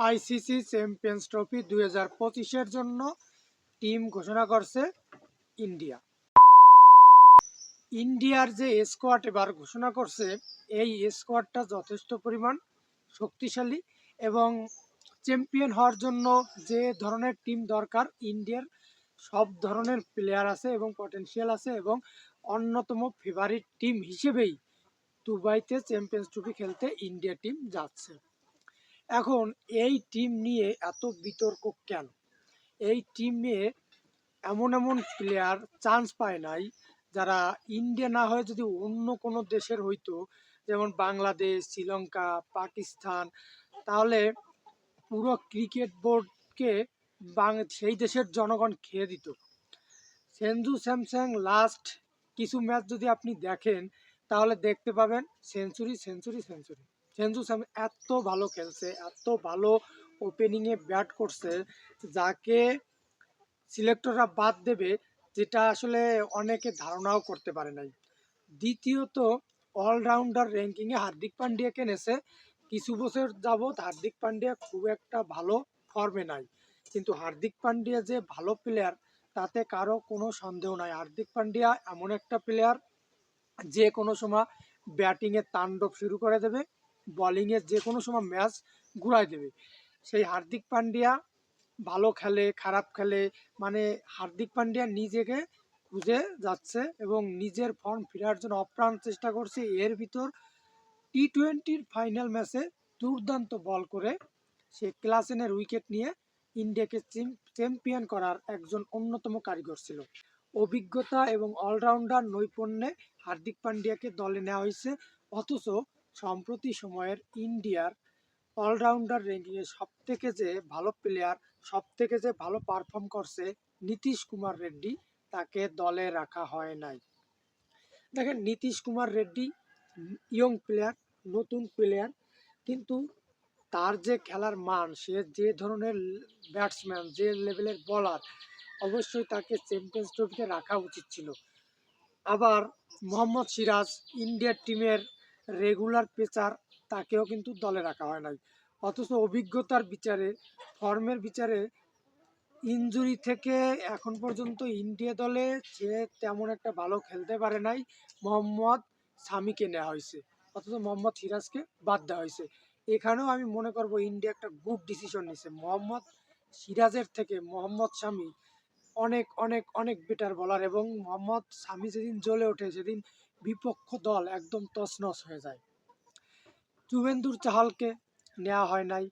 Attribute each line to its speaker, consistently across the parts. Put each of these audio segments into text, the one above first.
Speaker 1: ICC champions trophy 2025-এর জন্য team ঘোষণা করছে ইন্ডিয়া। ইন্ডিয়ার যে স্কোয়াড এবার ঘোষণা করছে, এই স্কোয়াডটা যথেষ্ট পরিমাণ শক্তিশালী এবং চ্যাম্পিয়ন হওয়ার জন্য যে ধরনের টিম দরকার, ইন্ডিয়ার সব ধরনের প্লেয়ার আছে এবং পটেনশিয়াল আছে, এবং অন্যতম ফেভারিট টিম হিসেবেই দুবাইতে চ্যাম্পিয়ন্স ট্রফি খেলতে ইন্ডিয়া টিম যাচ্ছে। এখন এই টিম নিয়ে এত বিতর্ক কেন? এই টিম নিয়ে এমন এমন প্লেয়ার চান্স পায় নাই, যারা ইন্ডিয়া না হয়ে যদি অন্য কোনো দেশের হইতো, যেমন বাংলাদেশ, শ্রীলঙ্কা, পাকিস্তান, তাহলে পুরো ক্রিকেট বোর্ডকে সেই দেশের জনগণ খেয়ে দিত। সঞ্জু স্যামসং লাস্ট কিছু ম্যাচ যদি আপনি দেখেন, তাহলে দেখতে পাবেন century century century. Sanju Sam এত ভালো খেলছে, এত ভালো ওপেনিংয়ে ব্যাট করছে, যাকে সিলেক্টররা বাদ দেবে, যেটা আসলে অনেকে ধারণাও করতে পারে নাই। দ্বিতীয়ত, অলরাউন্ডার র্যাঙ্কিংয়ে হার্দিক পান্ডিয়াকে নেছে। কিছু বছর যাবৎ হার্দিক পান্ডিয়া খুব একটা ভালো ফর্মে নাই, কিন্তু হার্দিক পান্ডিয়া যে ভালো প্লেয়ার তাতে কারো কোনো সন্দেহ নাই। হার্দিক পান্ডিয়া এমন একটা প্লেয়ার, যে কোনো সময় ব্যাটিংয়ে তাণ্ডব শুরু করে দেবে, বোলিংয়ে যে কোনো সময় ম্যাচ ঘুরাই দেবে। সেই হার্দিক পান্ডিয়া ভালো খেলে খারাপ খেলে, মানে হার্দিক পান্ডিয়া নিজেকে খুঁজে যাচ্ছে এবং নিজের ফর্ম ফেরার জন্য অপ্রাণ চেষ্টা করছে। এর ভিতর টি-20-র ফাইনাল ম্যাচে দুর্দান্ত বল করে সে ক্লাসেনের উইকেট নিয়ে ইন্ডিয়াকে চ্যাম্পিয়ন করার একজন অন্যতম কারিগর ছিল। অভিজ্ঞতা এবং অলরাউন্ডার নৈপুণ্যে হার্দিক পান্ডিয়াকে দলে নেওয়া হয়েছে। অথচ সম্প্রতি সময়ের ইন্ডিয়ার অলরাউন্ডার র্যাঙ্কিংয়ে সবথেকে যে ভালো প্লেয়ার, সবথেকে যে ভালো পারফর্ম করছে নীতিশ কুমার রেড্ডি, তাকে দলে রাখা হয় নাই। দেখেন, নীতিশ কুমার রেড্ডি ইয়ং প্লেয়ার, নতুন প্লেয়ার, কিন্তু তার যে খেলার মান, সে যে ধরনের ব্যাটসম্যান, যে লেভেলের বলার, অবশ্যই তাকে চ্যাম্পিয়ন্স ট্রফিতে রাখা উচিত ছিল। আবার মোহাম্মদ সিরাজ, ইন্ডিয়ার টিমের রেগুলার পেসার, তাকেও কিন্তু দলে রাখা হয় নাই। অথচ অভিজ্ঞতার বিচারে, ফর্মের বিচারে, ইনজুরি থেকে এখন পর্যন্ত ইন্ডিয়া দলে সে তেমন একটা ভালো খেলতে পারে নাই। মোহাম্মদ সামিকে নেওয়া হয়েছে, অথচ মোহাম্মদ সিরাজকে বাদ দেওয়া হয়েছে। এখানেও আমি মনে করব ইন্ডিয়া একটা গুড ডিসিশন নিছে। মোহাম্মদ সিরাজের থেকে মোহাম্মদ শামি অনেক অনেক অনেক বেটার বলার, এবং মোহাম্মদ শামি যেদিন জ্বলে ওঠে, সেদিন বিপক্ষ দল একদম তছনছ হয়ে যায়। যুবেন্দুর চাহালকে নেওয়া হয় নাই,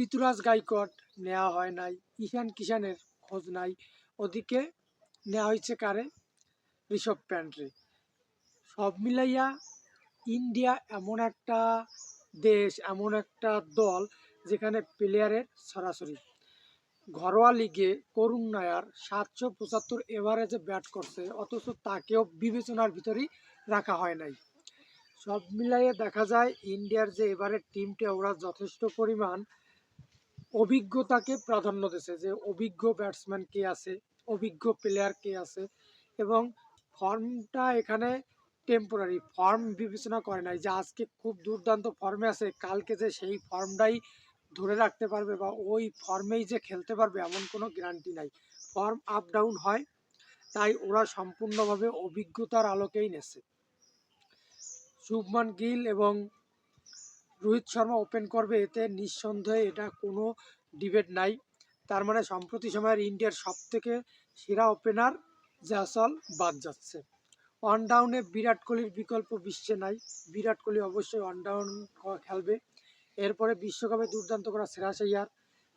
Speaker 1: ঋতুরাজ গাইকোয়াড নেওয়া হয় নাই, ঈশান কিষানের খোঁজ নাই। ওদিকে নেওয়া হয়েছে কারে? ঋষভ প্যান্টরে। সব মিলাইয়া ইন্ডিয়া এমন একটা দেশ, এমন একটা দল, যেখানে প্লেয়ারের সরাসরি ঘরোয়া লিগে করুণ নায়ার 775 এভারেজে ব্যাট করছে, অথচ তাকেও বিবেচনার ভিতরেই রাখা হয় নাই। সব মিলাইয়ে দেখা যায় ইন্ডিয়ার যে এবারের টিমটা, ওরা যথেষ্ট পরিমাণ অভিজ্ঞতাকে প্রাধান্য দিয়েছে, যে অভিজ্ঞ ব্যাটসম্যান কে আছে, অভিজ্ঞ প্লেয়ার কে আছে, এবং ফর্মটা এখানে টেম্পোরারি ফর্ম বিবেচনা করে নাই, যে আজকে খুব দুর্দান্ত ফর্মে আছে, কালকে যে সেই ফর্মটাই ধরে রাখতে পারবে বা ওই ফর্মেই যে খেলতে পারবে এমন কোনো গ্যারান্টি নাই। ফর্ম আপ ডাউন হয়, তাই ওরা সম্পূর্ণভাবে অভিজ্ঞতার আলোকেই নেছে। শুভমান গিল এবং রোহিত শর্মা ওপেন করবে, এতে নিঃসন্দেহে এটা কোনো ডিবেট নাই। তার মানে সম্প্রতি সময়ের ইন্ডিয়ার সবথেকে সেরা ওপেনার জয়সওয়াল বাদ যাচ্ছে। ওয়ান ডাউনে বিরাট কোহলির বিকল্প বিশ্বে নাই। বিরাট কোহলি অবশ্যই ওয়ান ডাউন খেলবে। এরপরে বিশ্বকাপে দুর্দান্ত করা শ্রেয়াস আইয়ার,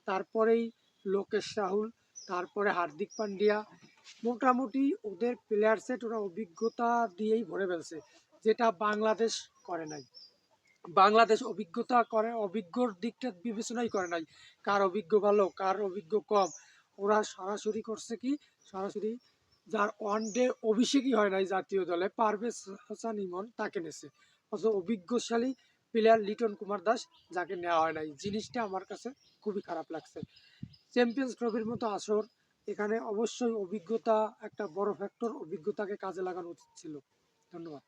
Speaker 1: তারপরেই লোকেশ রাহুল, তারপরে হার্দিক পান্ডিয়া। মোটামুটি ওদের প্লেয়ার সেট ওরা অভিজ্ঞতা দিয়েই ভরে ফেলছে, যেটা বাংলাদেশ করে নাই। বাংলাদেশ অভিজ্ঞর দিকটা বিবেচনাই করে নাই, কার অভিজ্ঞ ভালো কার অভিজ্ঞ কম। ওরা সরাসরি করছে কি, সরাসরি যার ওয়ান ডে অভিষেকই হয় নাই জাতীয় দলে, পারভেজ হাসান ইমন, তাকে নেছে। অথচ অভিজ্ঞশালী প্লেয়ার লিটন কুমার দাস, যাকে নেওয়া হয় নাই। জিনিসটা আমার কাছে খুবই খারাপ লাগছে। চ্যাম্পিয়ন্স ট্রফির মতো আসর, এখানে অবশ্যই অভিজ্ঞতা একটা বড় ফ্যাক্টর, অভিজ্ঞতাকে কাজে লাগানো উচিত ছিল। ধন্যবাদ।